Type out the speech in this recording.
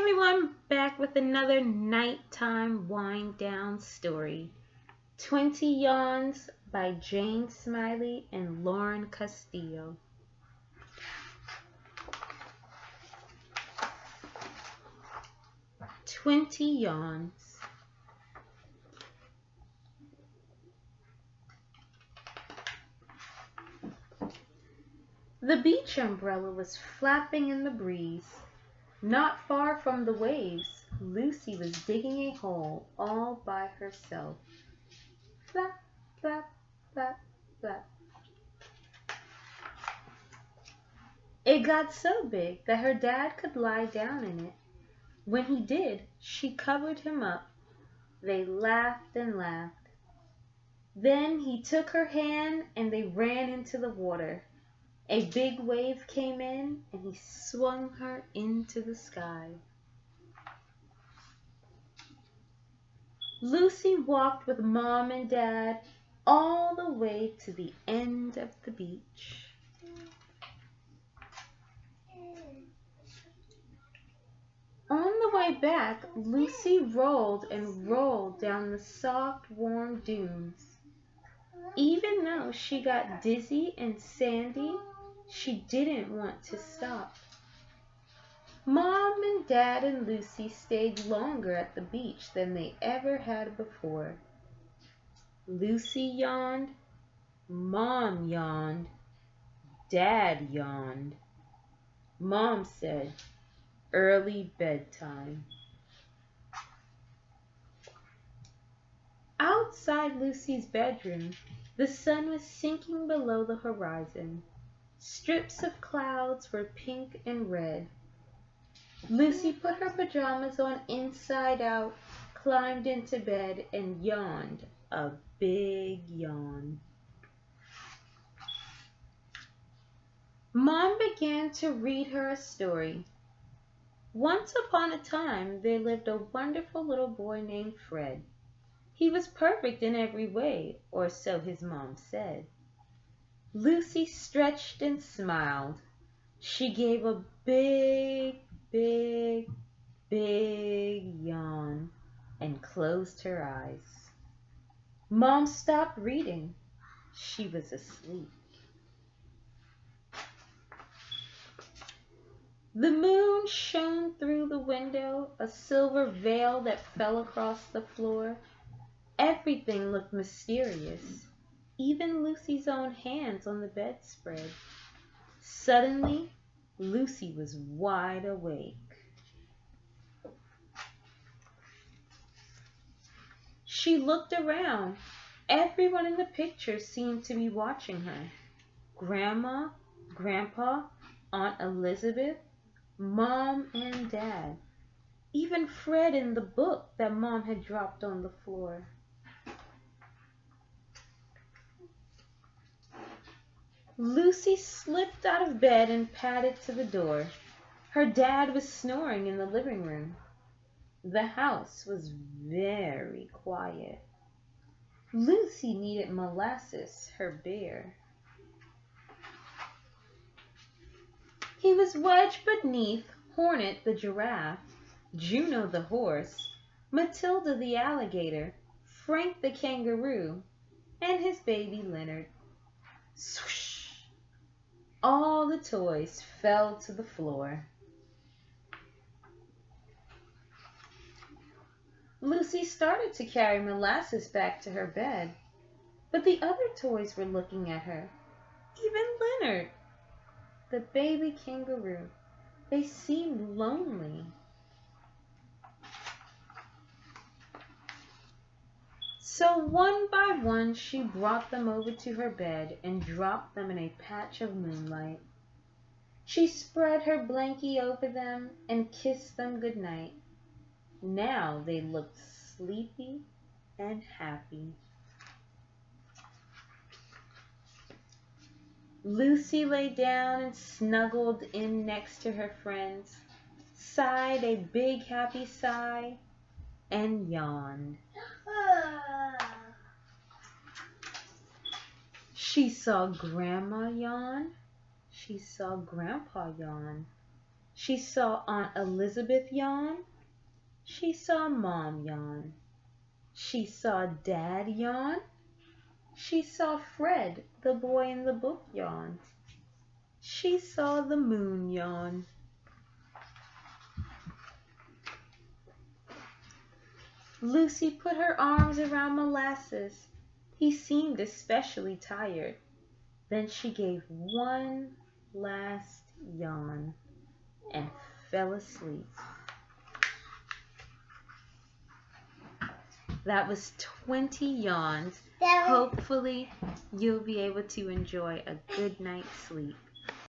everyone, back with another nighttime wind down story. 20 Yawns by Jane Smiley and Lauren Castillo. "20 Yawns." The beach umbrella was flapping in the breeze. Not far from the waves, Lucy was digging a hole all by herself. Flap, flap, flap, flap. It got so big that her dad could lie down in it. When he did, she covered him up. They laughed and laughed. Then he took her hand and they ran into the water. A big wave came in and he swung her into the sky. Lucy walked with Mom and Dad all the way to the end of the beach. On the way back, Lucy rolled and rolled down the soft, warm dunes. Even though she got dizzy and sandy, she didn't want to stop. Mom and Dad and Lucy stayed longer at the beach than they ever had before. Lucy yawned, Mom yawned, Dad yawned. Mom said, "Early bedtime." Outside Lucy's bedroom, the sun was sinking below the horizon. Strips of clouds were pink and red. Lucy put her pajamas on inside out, climbed into bed, and yawned a big yawn. Mom began to read her a story. Once upon a time, there lived a wonderful little boy named Fred. He was perfect in every way, or so his mom said. Lucy stretched and smiled. She gave a big, big, big yawn and closed her eyes. Mom stopped reading. She was asleep. The moon shone through the window, a silver veil that fell across the floor. Everything looked mysterious, even Lucy's own hands on the bedspread. Suddenly, Lucy was wide awake. She looked around. Everyone in the picture seemed to be watching her. Grandma, Grandpa, Aunt Elizabeth, Mom and Dad. Even Fred in the book that Mom had dropped on the floor. Lucy slipped out of bed and padded to the door. Her dad was snoring in the living room. The house was very quiet. Lucy needed Molasses, her bear. He was wedged beneath Hornet the giraffe, Juno the horse, Matilda the alligator, Frank the kangaroo, and his baby Leonard. Swoosh! All the toys fell to the floor. Lucy started to carry Molasses back to her bed, but the other toys were looking at her. Even Leonard, the baby kangaroo. They seemed lonely. So one by one she brought them over to her bed and dropped them in a patch of moonlight. She spread her blankie over them and kissed them good night. Now they looked sleepy and happy. Lucy lay down and snuggled in next to her friends, sighed a big happy sigh, and yawned. She saw Grandma yawn. She saw Grandpa yawn. She saw Aunt Elizabeth yawn. She saw Mom yawn. She saw Dad yawn. She saw Fred, the boy in the book, yawn. She saw the moon yawn. Lucy put her arms around Molasses. He seemed especially tired. Then she gave one last yawn and fell asleep. That was 20 yawns. Hopefully, you'll be able to enjoy a good night's sleep.